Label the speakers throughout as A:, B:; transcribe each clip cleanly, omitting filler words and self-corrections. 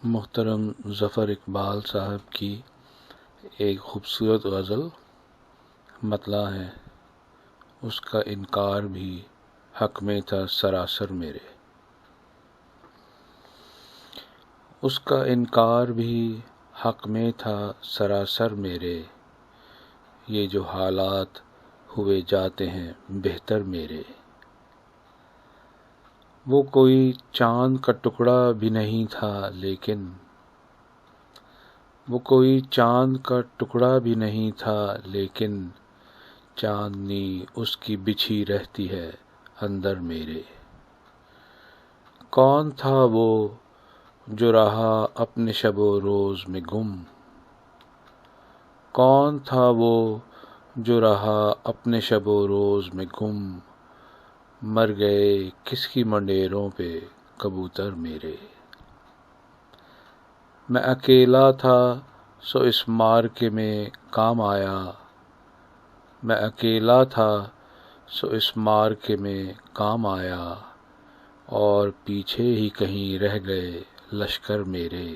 A: محترم ظفر اقبال صاحب کی ایک خوبصورت غزل مطلع ہے، اس کا انکار بھی حق میں تھا سراسر میرے، اس کا انکار بھی حق میں تھا سراسر میرے، یہ جو حالات ہوئے جاتے ہیں بہتر میرے۔ وہ کوئی چاند کا ٹکڑا بھی نہیں تھا لیکن، وہ کوئی چاند کا ٹکڑا بھی نہیں تھا لیکن، چاندنی اس کی بچھی رہتی ہے اندر میرے۔ کون تھا وہ جو رہا اپنے شب و روز میں گم؟ کون تھا وہ جو رہا اپنے شب و روز میں گم؟ مر گئے کس کی منڈیروں پہ کبوتر میرے۔ میں اکیلا تھا سو اس معرکے میں کام آیا، میں اکیلا تھا سو اس معرکے میں کام آیا، اور پیچھے ہی کہیں رہ گئے لشکر میرے۔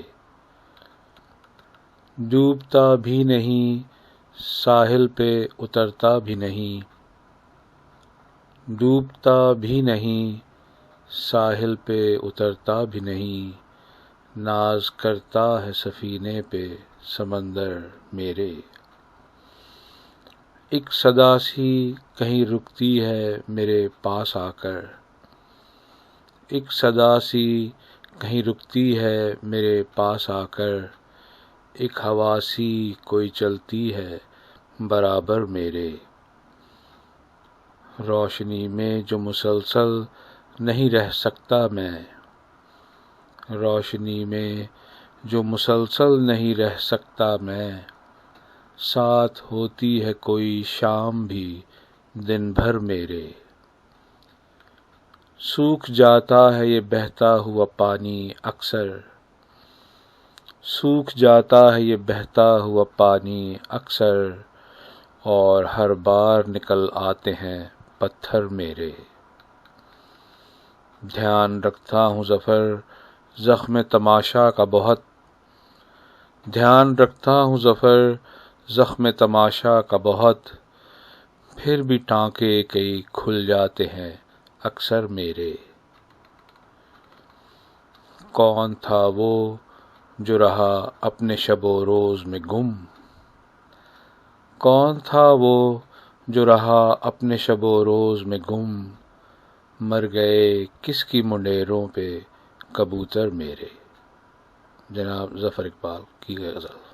A: ڈوبتا بھی نہیں ساحل پہ اترتا بھی نہیں، ڈوبتا بھی نہیں ساحل پہ اترتا بھی نہیں، ناز کرتا ہے سفینے پہ سمندر میرے۔ ایک صدا سی کہیں رکتی ہے میرے پاس آ کر، ایک صدا سی کہیں رکتی ہے میرے پاس آ کر، ایک ہوا سی کوئی چلتی ہے برابر میرے۔ روشنی میں جو مسلسل نہیں رہ سکتا میں، روشنی میں جو مسلسل نہیں رہ سکتا میں، ساتھ ہوتی ہے کوئی شام بھی دن بھر میرے۔ سوکھ جاتا ہے یہ بہتا ہوا پانی اکثر، سوکھ جاتا ہے یہ بہتا ہوا پانی اکثر، اور ہر بار نکل آتے ہیں پتھر میرے۔ دھیان رکھتا ہوں ظفر زخم تماشا کا بہت، دھیان رکھتا ہوں ظفر زخم تماشا کا بہت، پھر بھی ٹانکے کئی کھل جاتے ہیں اکثر میرے۔ کون تھا وہ جو رہا اپنے شب و روز میں گم؟ کون تھا وہ جو رہا اپنے شب و روز میں گم؟ مر گئے کس کی منڈیروں پہ کبوتر میرے۔ جناب ظفر اقبال کی غزل۔